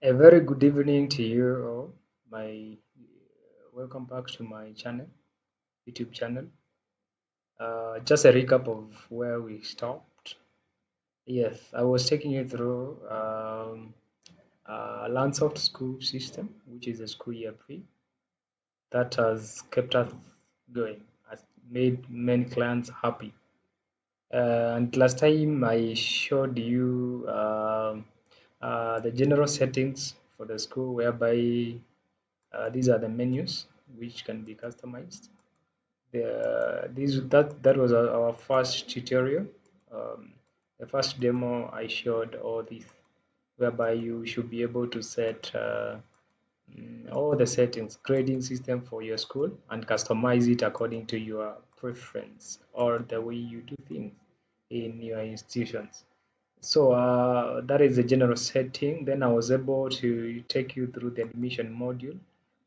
A very good evening to you all. My welcome back to my channel, YouTube channel. Just a recap of where we stopped. Yes, I was taking you through Learnsoft school system, which is a school year pre that has kept us going, has made many clients happy. And last time I showed you the general settings for the school, whereby these are the menus which can be customized. That was our first tutorial. Um, the first demo I showed all this, whereby you should be able to set all the settings, grading system for your school, and customize it according to your preference or the way you do things in your institutions. So that is the general setting. Then I was able to take you through the admission module.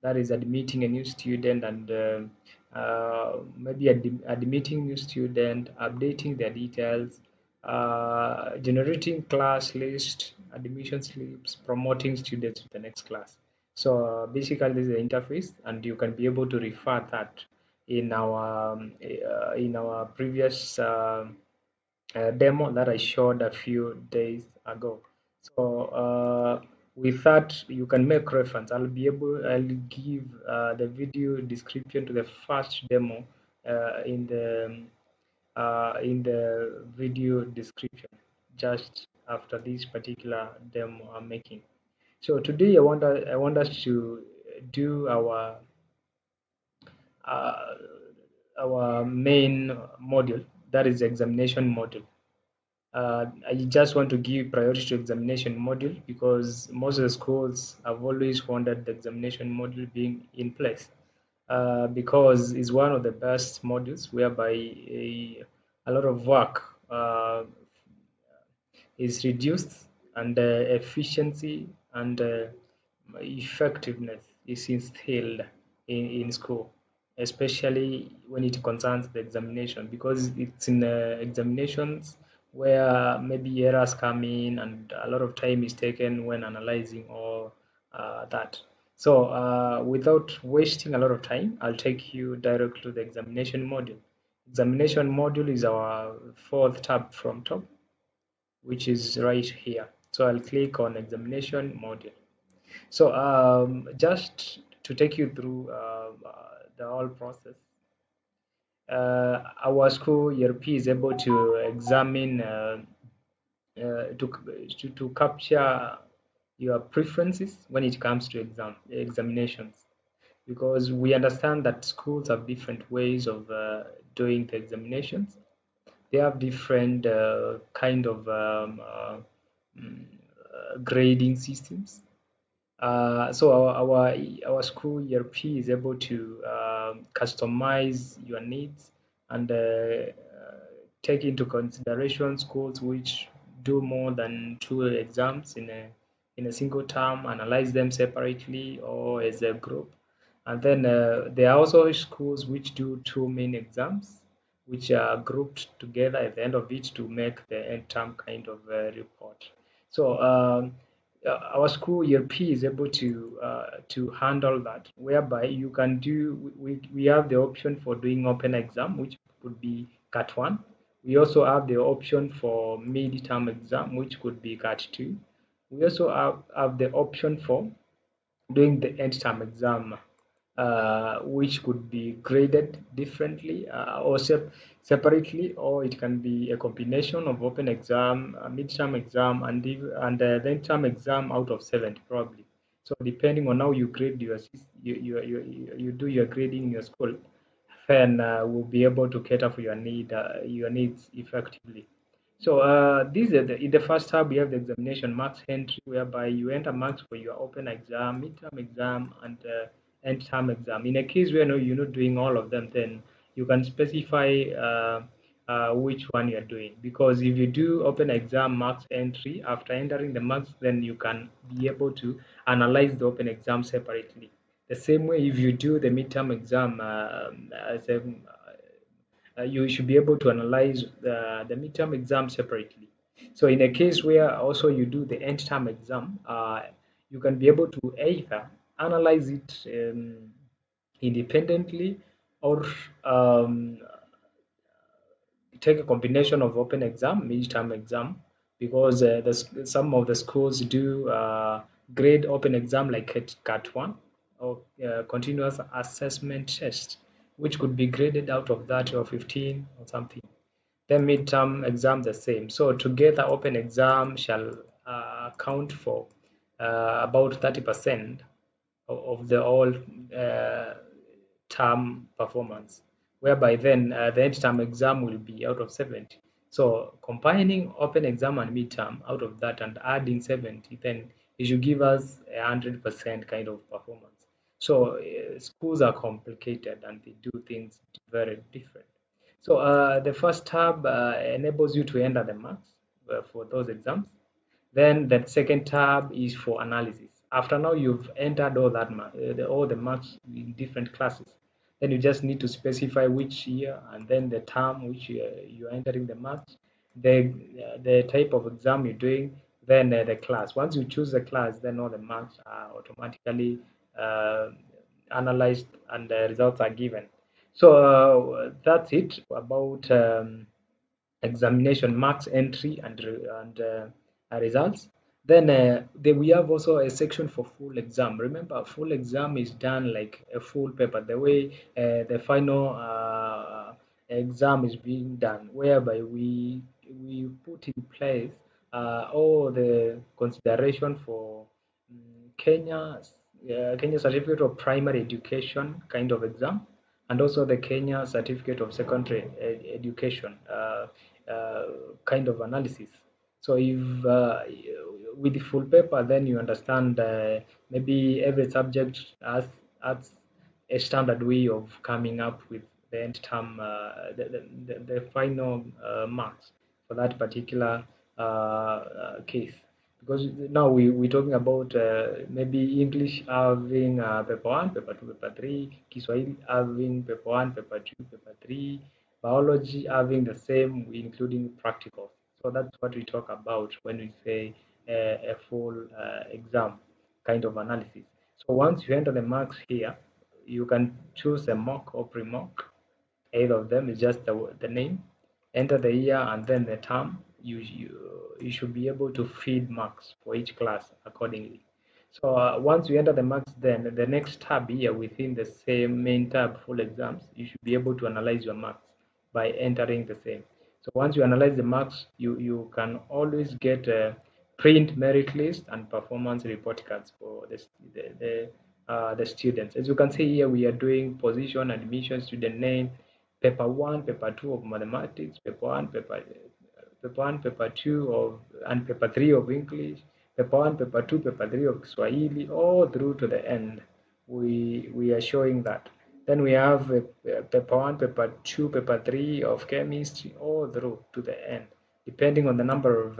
That is admitting a new student and maybe admitting new student, updating their details, generating class list, admission slips, promoting students to the next class. So basically, this is the interface, and you can be able to refer that in our previous. Demo that I showed a few days ago. So with that, you can make reference. I'll give the video description to the first demo in the video description just after this particular demo I'm making. So today I want us to do uh, our main module, that is examination module. I just want to give priority to examination module because most of the schools have always wanted the examination module being in place because it's one of the best modules whereby a lot of work is reduced and efficiency and effectiveness is instilled in school, especially when it concerns the examination, because it's in examinations where maybe errors come in and a lot of time is taken when analyzing all that. So without wasting a lot of time, I'll take you directly to the examination module. Examination module is our fourth tab from top, which is right here. So I'll click on examination module. So just to take you through the whole process, our school ERP is able to examine uh, to, to capture your preferences when it comes to examinations, because we understand that schools have different ways of doing the examinations. They have different kind of grading systems. So our school ERP is able to customize your needs and take into consideration schools which do more than two exams in a single term, analyze them separately or as a group. And then there are also schools which do two main exams, which are grouped together at the end of it to make the end term kind of report. So our school ERP is able to handle that, whereby you can do. We have the option for doing open exam, which could be Cat 1. We also have the option for mid-term exam, which could be Cat 2. We also have the option for doing the end term exam, which could be graded differently or separately, or it can be a combination of open exam, mid-term exam, and the end term exam out of 70 probably. So depending on how you grade you do your grading in your school, then will be able to cater for your needs effectively. So these are in the first tab we have the examination marks entry, whereby you enter marks for your open exam, midterm exam, and end term exam. In a case where no, you're not doing all of them, then you can specify which one you're doing. Because if you do open exam marks entry, after entering the marks, then you can be able to analyze the open exam separately. The same way, if you do the midterm exam as a you should be able to analyze the midterm exam separately. So in a case where also you do the end term exam, you can be able to either analyze it independently, or um, take a combination of open exam, midterm exam, because some of the schools do grade open exam like CAT1 or continuous assessment test, which could be graded out of that or 15 or something. Then midterm exam the same. So together open exam shall account for about 30% of the all term performance, whereby then the end term exam will be out of 70. So combining open exam and midterm out of that and adding 70, then it should give us 100% kind of performance. So schools are complicated and they do things very different. So the first tab enables you to enter the marks for those exams. Then the second tab is for analysis. After now you've entered all that all the marks in different classes. Then you just need to specify which year and then the term which you're entering the marks, the type of exam you're doing, then the class. Once you choose the class, then all the marks are automatically uh, analyzed and the results are given. So that's it about examination marks entry and results. Then we have also a section for full exam. Remember, full exam is done like a full paper, the way the final exam is being done, whereby we put in place all the consideration for Kenya Certificate of Primary Education kind of exam, and also the Kenya Certificate of Secondary Education uh, kind of analysis. So if with the full paper, then you understand maybe every subject has a standard way of coming up with the end term, the final marks for that particular case. Because now we're talking about maybe English having paper 1, paper 2, paper 3, Kiswahili having paper 1, paper 2, paper 3, biology having the same, including practical. So that's what we talk about when we say a full exam kind of analysis. So once you enter the marks here, you can choose a mock or pre-mock. Either of them is just the name. Enter the year and then the term. You should be able to feed marks for each class accordingly. So once you enter the marks, then the next tab here within the same main tab, full exams, you should be able to analyze your marks by entering the same. So once you analyze the marks, you can always get a print merit list and performance report cards for the students. As you can see here, we are doing position, admission, student name, paper 1, paper 2 of mathematics, paper 1, paper 2 of, and paper 3 of English, paper 1, paper 2, paper 3 of Swahili, all through to the end. We are showing that. Then we have paper 1, paper 2, paper 3 of chemistry, all through to the end, depending on the number of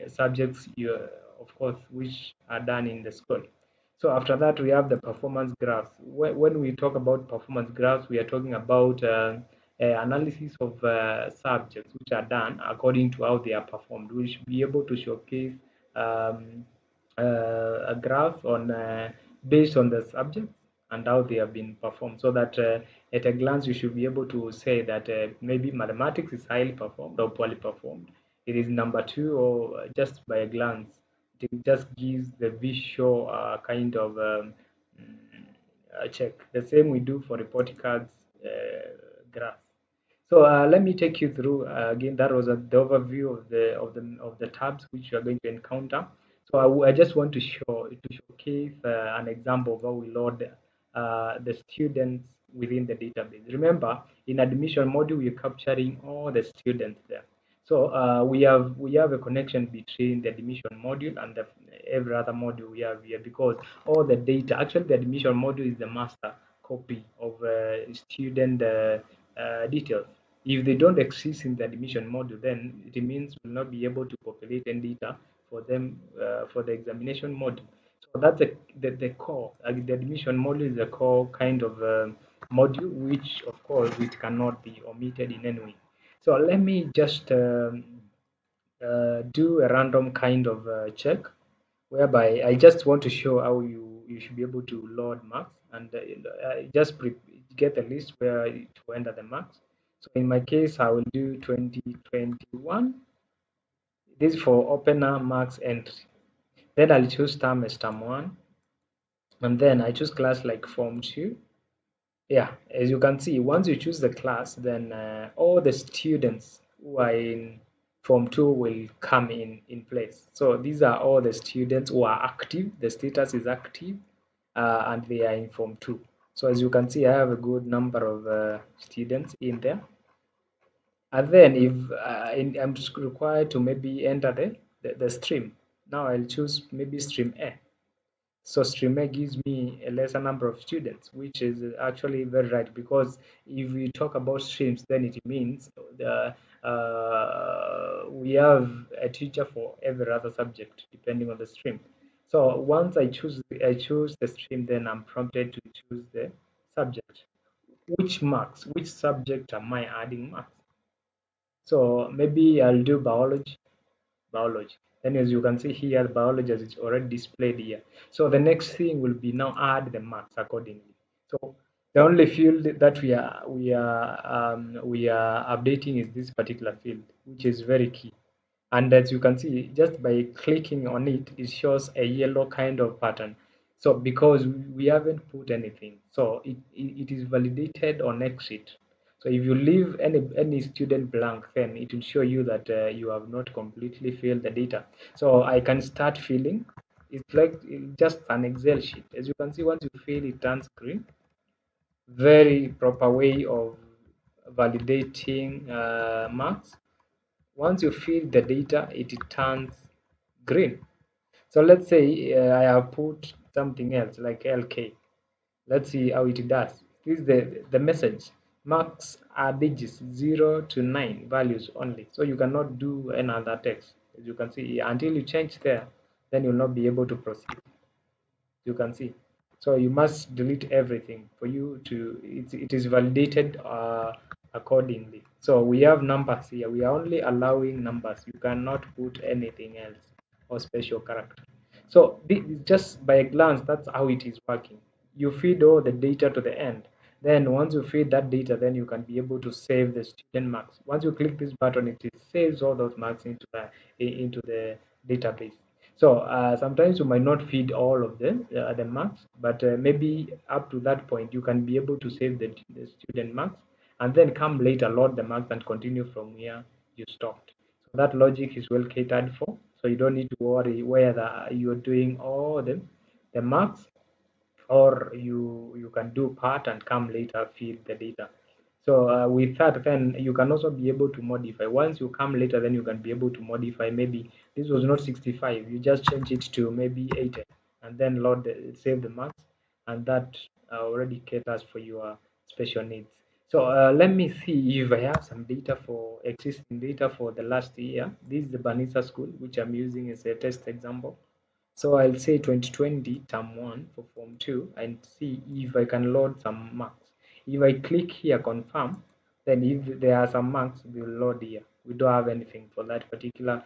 subjects you, of course, which are done in the school. So after that, we have the performance graphs. When we talk about performance graphs, we are talking about analysis of subjects which are done according to how they are performed. We should be able to showcase um, a graph on based on the subjects and how they have been performed, so that at a glance you should be able to say that maybe mathematics is highly performed or poorly performed. It is number two, or just by a glance it just gives the visual kind of check. The same we do for report cards graphs. So let me take you through again. That was the overview of the tabs which you are going to encounter. So I just want to showcase an example of how we load the students within the database. Remember, in admission module, we're capturing all the students there. So we have a connection between the admission module and every other module we have here, because all the data, actually the admission module is the master copy of student details. If they don't exist in the admission module, then it means we'll not be able to populate any data for them for the examination module. So that's the core. Like the admission module is the core kind of module, which of course it cannot be omitted in any way. So let me just do a random kind of check, whereby I just want to show how you should be able to load marks, and just get a list where to enter the marks. So in my case, I will do 2021. This is for opener marks entry. Then I'll choose term as term 1, and then I choose class like form 2. Yeah, as you can see, once you choose the class, then all the students who are in Form 2 will come in place. So these are all the students who are active. The status is active, and they are in Form 2. So as you can see, I have a good number of students in there. And then if I'm just required to maybe enter the stream, now I'll choose maybe stream A. So stream A gives me a lesser number of students, which is actually very right, because if we talk about streams, then it means we have a teacher for every other subject depending on the stream. So once I choose the stream, then I'm prompted to choose the subject. Which subject am I adding marks? So maybe I'll do biology. Then as you can see here, the biology is already displayed here. So the next thing will be now add the marks accordingly. So the only field that we are updating is this particular field, which is very key. And as you can see, just by clicking on it, it shows a yellow kind of pattern. So because we haven't put anything, so it is validated on exit. So if you leave any student blank, then it will show you that you have not completely filled the data. So I can start filling. It's like just an Excel sheet. As you can see, once you fill, it turns green. Very proper way of validating marks. Once you fill the data, it turns green. So let's say I have put something else like LK. Let's see how it does. This is the message. Marks are digits 0 to 9 values only. So you cannot do another text. As you can see, until you change there, then you'll not be able to proceed. You can see. So you must delete everything for you to, it is validated accordingly. So we have numbers here. We are only allowing numbers. You cannot put anything else or special character. So just by a glance, that's how it is working. You feed all the data to the end. Then once you feed that data, then you can be able to save the student marks. Once you click this button, it saves all those marks into the database. So sometimes you might not feed all of the marks, but maybe up to that point, you can be able to save the student marks, and then come later, load the marks and continue from where you stopped. So that logic is well catered for. So you don't need to worry whether you're doing all the marks, or you can do part and come later feed the data. So with that, then you can also be able to modify. Once you come later, then you can be able to modify. Maybe this was not 65, you just change it to maybe 80, and then save the marks, and that already caters for your special needs. So let me see if I have some data for existing data for the last year. This is the Banisa school, which I'm using as a test example. So I'll say 2020 term 1 for form 2 and see if I can load some marks. If I click here confirm, then if there are some marks, we'll load here. We don't have anything for that particular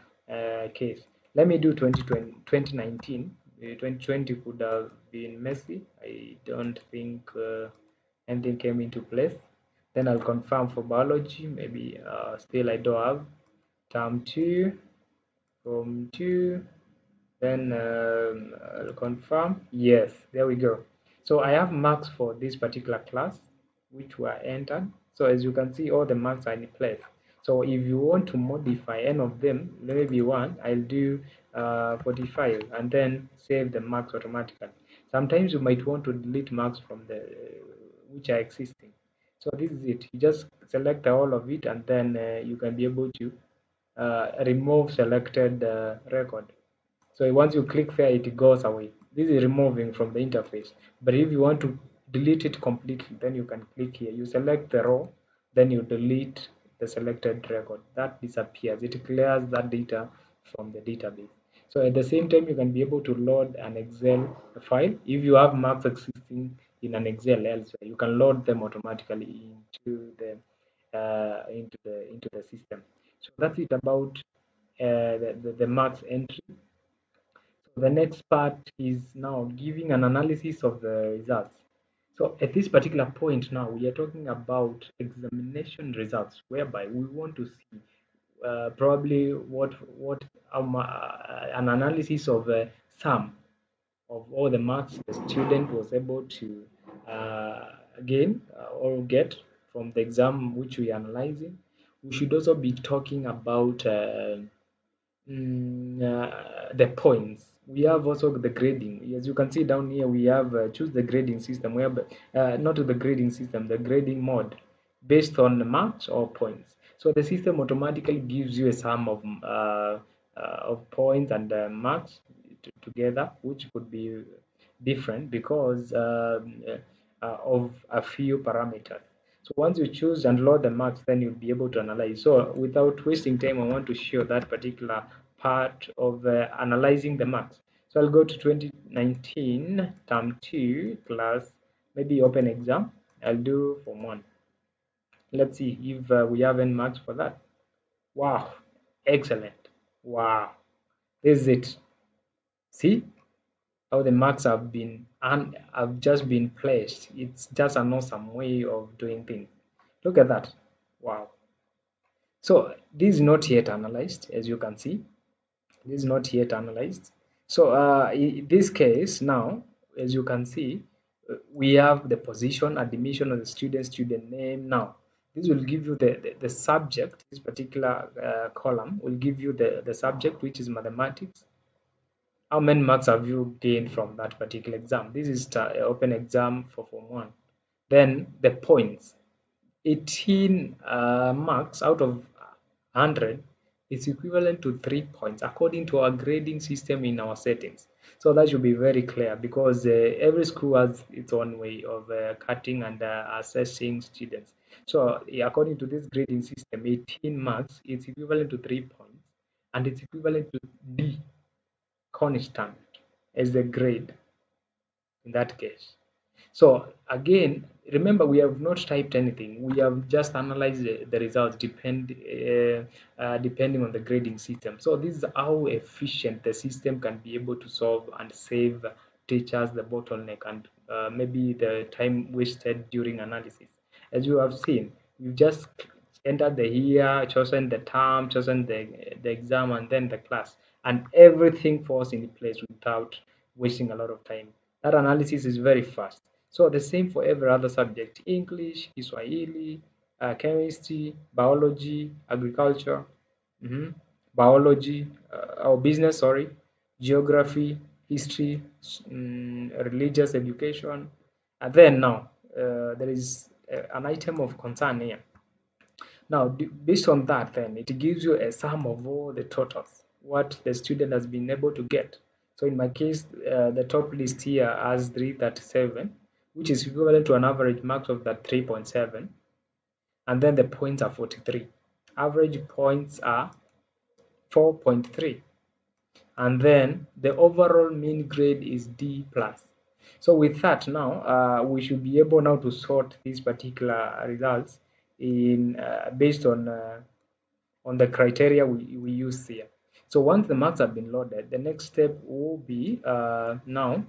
case. Let me do 2020, 2019. 2020 could have been messy. I don't think anything came into place. Then I'll confirm for biology. Maybe still I don't have term 2, form 2. Then I'll confirm. Yes, there we go. So I have marks for this particular class, which were entered. So as you can see, all the marks are in place. So if you want to modify any of them, maybe one, I'll do 45 and then save the marks automatically. Sometimes you might want to delete marks from the which are existing. So this is it. You just select all of it, and then you can be able to remove selected record. So once you click there, it goes away. This is removing from the interface. But if you want to delete it completely, then you can click here. You select the row, then you delete the selected record. That disappears. It clears that data from the database. So at the same time, you can be able to load an Excel file. If you have marks existing in an Excel elsewhere, you can load them automatically into the system. So that's it about the marks entry. So the next part is now giving an analysis of the results. So at this particular point now, we are talking about examination results, whereby we want to see probably what an analysis of sum of all the marks the student was able to gain or get from the exam which we are analyzing. We should also be talking about the points. We have also the grading. As you can see down here, we have choose the grading system, where not the grading system, the grading mode based on the marks or points. So the system automatically gives you a sum of points and marks together, which could be different because of a few parameters. So once you choose and load the marks, then you'll be able to analyze. So without wasting time, I want to show that particular part of analyzing the marks. So I'll go to 2019 term 2 class, maybe open exam. I'll do form 1. Let's see if we have any marks for that. Wow, excellent. Wow, this is it. See how the marks have been and have just been placed. It's just an awesome way of doing things. Look at that. Wow. So this is not yet analyzed, as you can see. This is not yet analyzed. So in this case now, as you can see, we have the position, admission of the student, student name. Now, this will give you the subject. This particular column will give you the subject, which is mathematics. How many marks have you gained from that particular exam? This is the open exam for Form 1. Then the points. 18 marks out of 100 is equivalent to 3 points according to our grading system in our settings. So that should be very clear because every school has its own way of cutting and assessing students. So according to this grading system, 18 marks is equivalent to 3 points, and it's equivalent to D constant as the grade in that case. So again, remember we have not typed anything. We have just analyzed the results depending on the grading system. So this is how efficient the system can be able to solve and save teachers the bottleneck and maybe the time wasted during analysis. As you have seen, you just entered the year, chosen the term, chosen the exam, and then the class, and everything falls in place without wasting a lot of time. That analysis is very fast. So the same for every other subject: English, Kiswahili, chemistry, biology, agriculture, biology, or business, sorry, geography, history, religious education. And then now, there is an item of concern here. Now, based on that, then it gives you a sum of all the totals, what the student has been able to get. So in my case, the top list here has 337, which is equivalent to an average marks of that 3.7. And then the points are 43. Average points are 4.3. And then the overall mean grade is D plus. So with that now, we should be able now to sort these particular results in based on the criteria we use here. So once the marks have been loaded, the next step will be now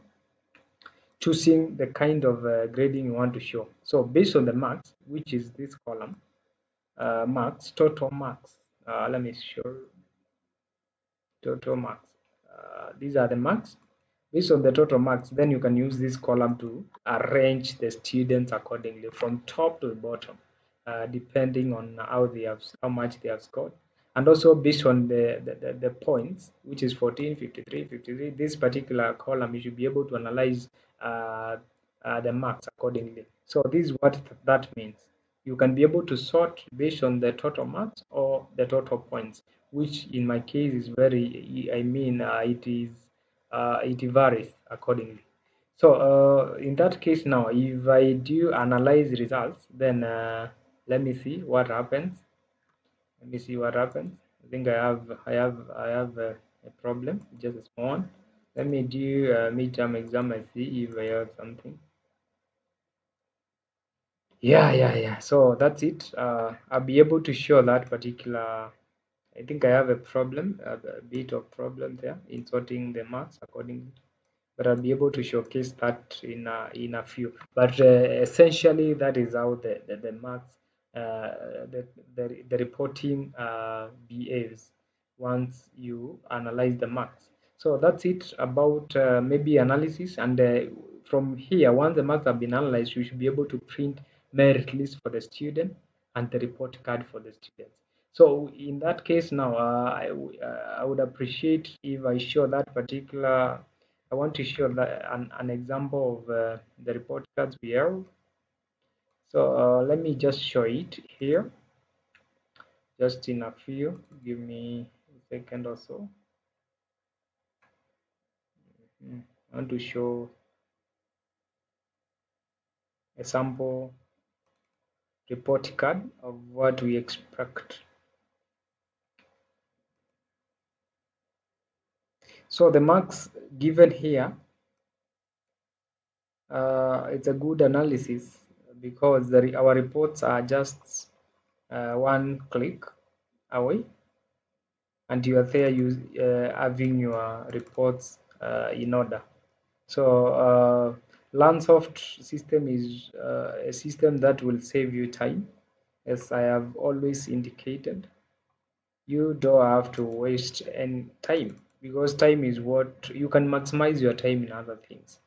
choosing the kind of grading you want to show. So based on the marks, which is this column, marks, total marks. Let me show total marks. These are the marks. Based on the total marks, then you can use this column to arrange the students accordingly from top to the bottom, depending on how much they have scored. And also based on the points, which is 14, 53, 53, this particular column, you should be able to analyze the marks accordingly. So this is what that means. You can be able to sort based on the total marks or the total points, which in my case is very, it varies accordingly. So in that case now, if I do analyze results, then let me see what happens. Let me see what happens. I think I have a problem, just a small one. Let me do a midterm exam and see if I have something. Yeah. So that's it. I'll be able to show that particular I think I have a bit of problem there in sorting the marks accordingly, but I'll be able to showcase that in a few. But essentially, that is how the marks, the reporting behaves once you analyze the marks. So that's it about maybe analysis. And from here, once the marks have been analyzed, you should be able to print merit list for the student and the report card for the students. So in that case now, I would appreciate if I show that particular. I want to show an example of the report cards we have. So let me just show it here, just in a few. Give me a second or so. I want to show a sample report card of what we expect. So the marks given here, it's a good analysis because our reports are just one click away, and you are there having your reports in order. So Learnsoft system is a system that will save you time, as I have always indicated. You don't have to waste any time, because time is what you can maximize your time in other things,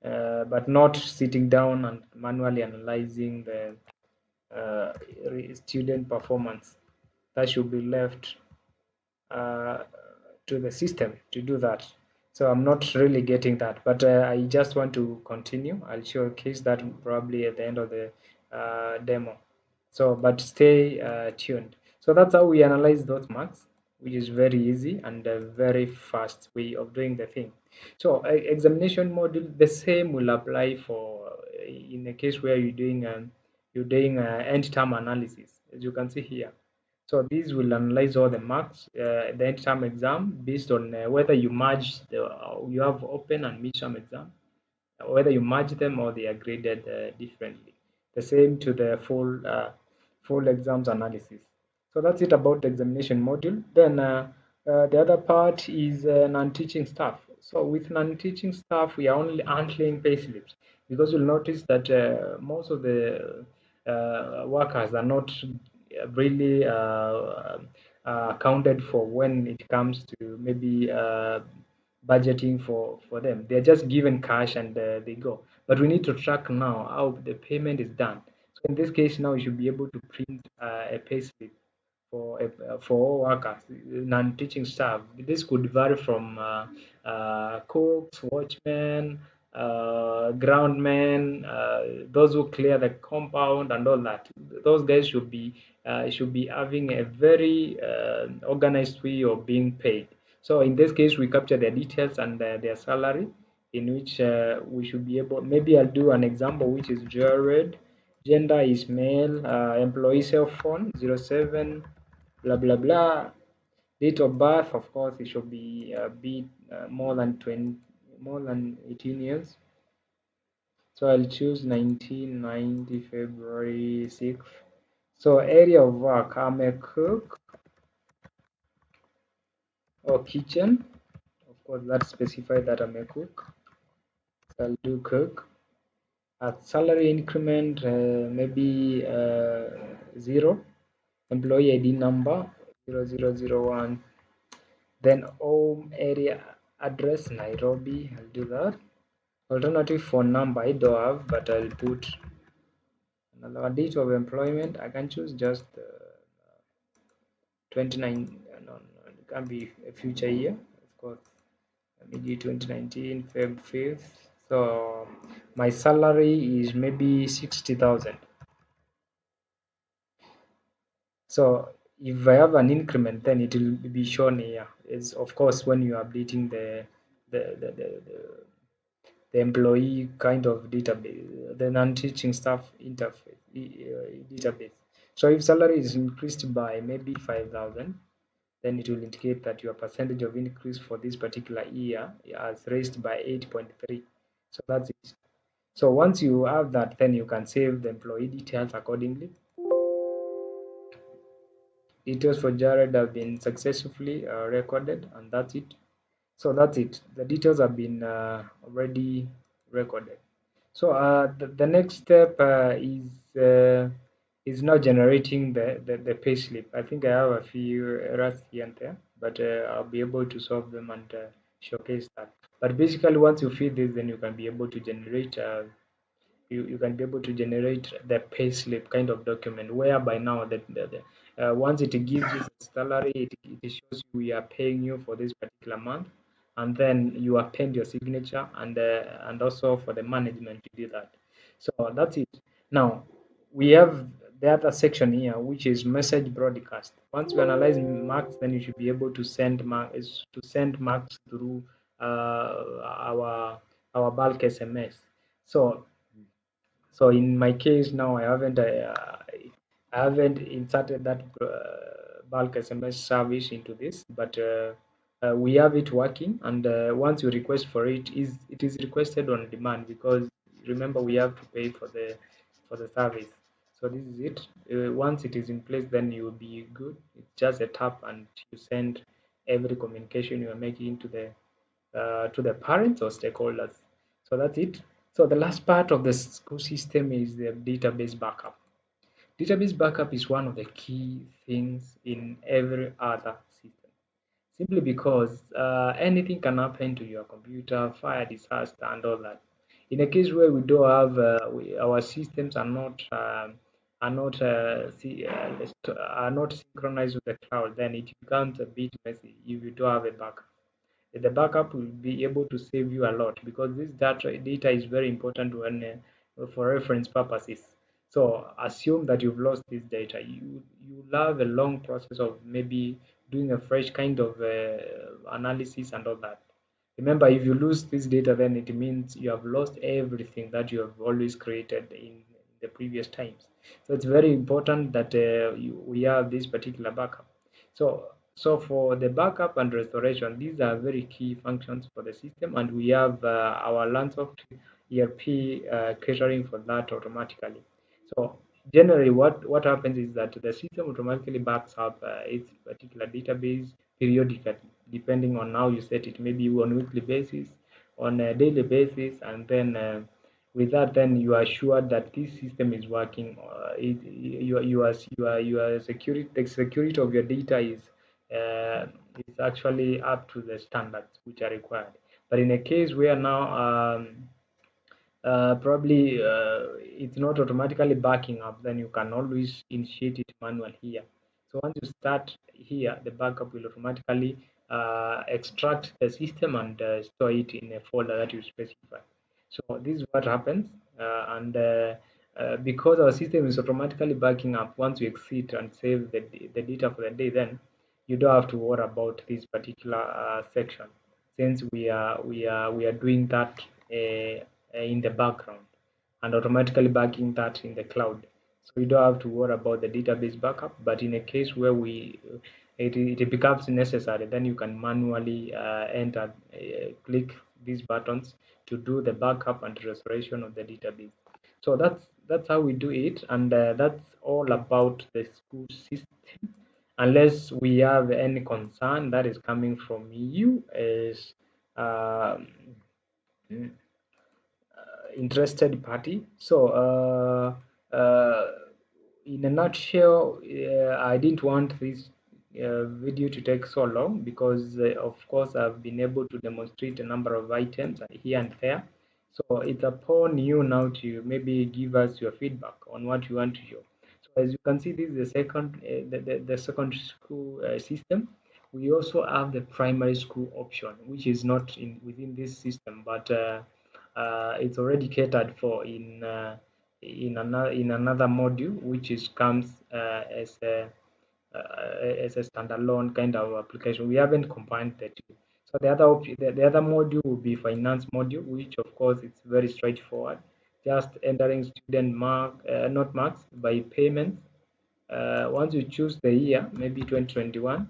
but not sitting down and manually analyzing the uh, student performance. That should be left uh, to the system to do that. So I'm not really getting that, but I just want to continue. I'll showcase that probably at the end of the demo. So, but stay tuned. So that's how we analyze those marks, which is very easy and a very fast way of doing the thing. So, examination module, the same will apply for in the case where you're doing end term analysis, as you can see here. So these will analyze all the marks, the end term exam based on whether you merge you have open and midterm exam, whether you merge them or they are graded differently. The same to the full exams analysis. So that's it about the examination module. Then the other part is non-teaching staff. So with non-teaching staff, we are only handling payslips, because you'll notice that most of the workers are not really accounted for when it comes to maybe budgeting for them. They're just given cash and they go. But we need to track now how the payment is done. So in this case, now you should be able to print a payslip for all workers, non-teaching staff. This could vary from cooks, watchmen, groundmen, those who clear the compound and all that. Those guys should be having a very organized way of being paid. So in this case, we capture their details and their salary, in which we should be able. Maybe I'll do an example, which is Jared. Gender is male. Employee cell phone 07 blah blah blah. Date of birth, of course, it should be a bit more than 20, more than 18 years. So I'll choose 1990 February 6th. So area of work, I'm a cook or kitchen. Of course, that specified that I'm a cook. So I'll do cook. At salary increment, maybe 0. Employee ID number 0001. Then home area address Nairobi. I'll do that. Alternative phone number I don't have, but I'll put another date of employment. I can choose just 29. No, no, it can be a future year, of course. Maybe 2019 Feb 5th. So my salary is maybe 60,000. So if I have an increment, then it will be shown here. It's of course when you are updating the employee kind of database, the non-teaching staff interface database. So if salary is increased by maybe 5,000, then it will indicate that your percentage of increase for this particular year has raised by 8.3. So that's it. So once you have that, then you can save the employee details accordingly. Details for Jared have been successfully recorded, and that's it. So that's it. The details have been already recorded. So the next step is now generating the payslip. I think I have a few errors here and there, but I'll be able to solve them and showcase that. But basically, once you feed this, then you can be able to generate you can be able to generate the payslip kind of document whereby now once it gives you the salary, it shows you we are paying you for this particular month, and then you append your signature and also for the management to do that. So that's it. Now we have the other section here, which is message broadcast. Once you analyze marks, then you should be able to send marks through our bulk SMS. So in my case now, I haven't inserted that bulk SMS service into this, but we have it working. And once you request for it, it is requested on demand because remember we have to pay for the service. So this is it. Once it is in place, then you will be good. It's just a tap and you send every communication you are making to the parents or stakeholders. So that's it. So the last part of the school system is the database backup. Database backup is one of the key things in every other system, simply because anything can happen to your computer, fire, disaster, and all that. In a case where we don't have our systems are not synchronized with the cloud, then it becomes a bit messy if you don't have a backup. The backup will be able to save you a lot because this data is very important when for reference purposes. So assume that you've lost this data. You have a long process of maybe doing a fresh kind of analysis and all that. Remember, if you lose this data, then it means you have lost everything that you have always created in the previous times. So it's very important that we have this particular backup. So for the backup and restoration, these are very key functions for the system, and we have our Learnsoft ERP catering for that automatically. So generally, what happens is that the system automatically backs up its particular database periodically, depending on how you set it. Maybe on weekly basis, on a daily basis, and then with that, then you are sure that this system is working. You are security. The security of your data uh, is actually up to the standards which are required. But in a case where now probably it's not automatically backing up, then you can always initiate it manual here. So once you start here, the backup will automatically extract the system and store it in a folder that you specify. So this is what happens, because our system is automatically backing up, once you exit and save the data for the day, then you don't have to worry about this particular section, since we are doing that in the background and automatically backing that in the cloud. So you don't have to worry about the database backup. But in a case where it becomes necessary, then you can manually enter, click these buttons to do the backup and restoration of the database. So that's how we do it, and that's all about the school system. Unless we have any concern that is coming from you as um, interested party. So, in a nutshell, I didn't want this video to take so long because, of course, I've been able to demonstrate a number of items here and there. So it's upon you now to maybe give us your feedback on what you want to show. So as you can see, this is the the secondary school system. We also have the primary school option, which is not within this system, but it's already catered for in another module, which is comes as a standalone kind of application. We haven't combined the two. So the other module will be finance module, which of course it's very straightforward. Just entering student not marks by payments. Once you choose the year, maybe 2021,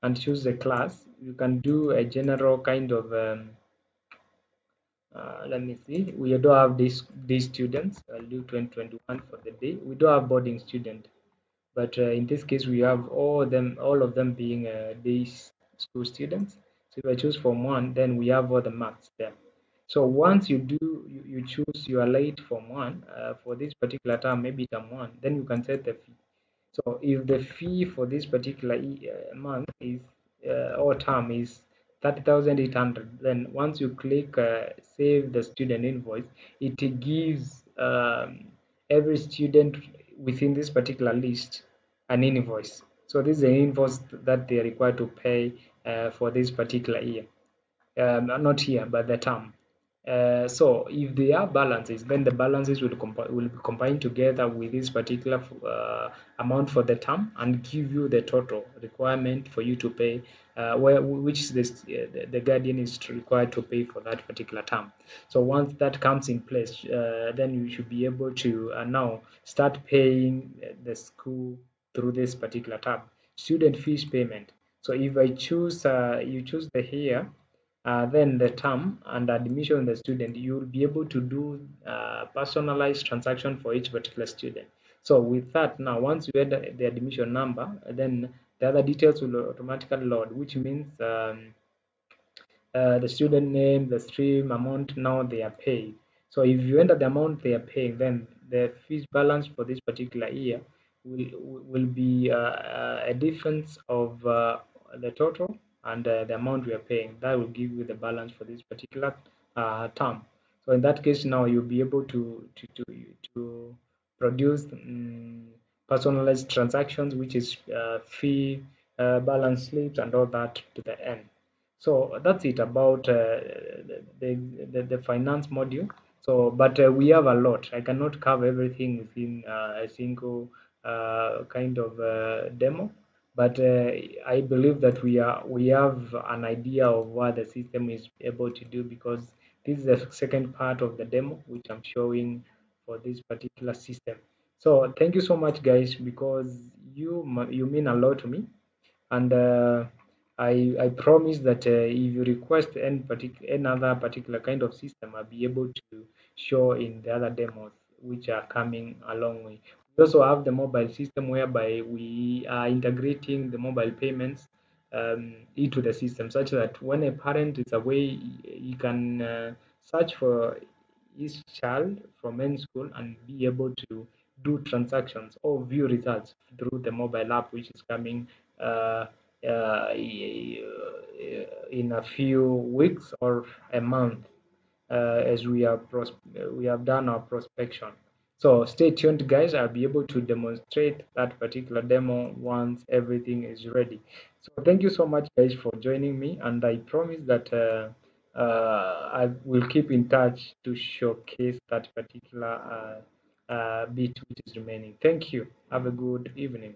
and choose the class, you can do a general kind of let me see. We do have these students. I'll do 2021 for the day. We do have boarding student. But in this case, we have all of them being day school students. So if I choose Form 1, then we have all the marks there. So once you choose you are late Form 1 for this particular term, maybe term 1, then you can set the fee. So if the fee for this particular month is or term is 30,800, then once you click save the student invoice, it gives every student within this particular list an invoice. So this is an invoice that they are required to pay for this particular year, not here, but the term. So if they are balances, then the balances will be combined together with this particular amount for the term and give you the total requirement for you to pay, which the guardian is required to pay for that particular term. So once that comes in place, then you should be able to now start paying the school through this particular term. Student fees payment. So if I choose, you choose the here, then the term and admission of the student, you will be able to do personalized transaction for each particular student. So with that, now once you enter the admission number, then the other details will automatically load, which means the student name, the stream, amount now they are paying. So if you enter the amount they are paying, then the fees balance for this particular year will be a difference of the total and the amount we are paying. That will give you the balance for this particular term. So in that case, now you'll be able to produce personalized transactions, which is fee, balance slips, and all that to the end. So that's it about the finance module. So, but we have a lot. I cannot cover everything within a single kind of demo. But I believe that we have an idea of what the system is able to do, because this is the second part of the demo which I'm showing for this particular system. So thank you so much, guys, because you mean a lot to me, and I promise that if you request any other particular kind of system, I'll be able to show in the other demos which are coming along with. We also have the mobile system whereby we are integrating the mobile payments into the system, such that when a parent is away, you can search for his child from any school and be able to do transactions or view results through the mobile app, which is coming uh, in a few weeks or a month, as we have done our prospection. So stay tuned, guys. I'll be able to demonstrate that particular demo once everything is ready. So thank you so much, guys, for joining me, and I promise that I will keep in touch to showcase that particular bit which is remaining. Thank you. Have a good evening.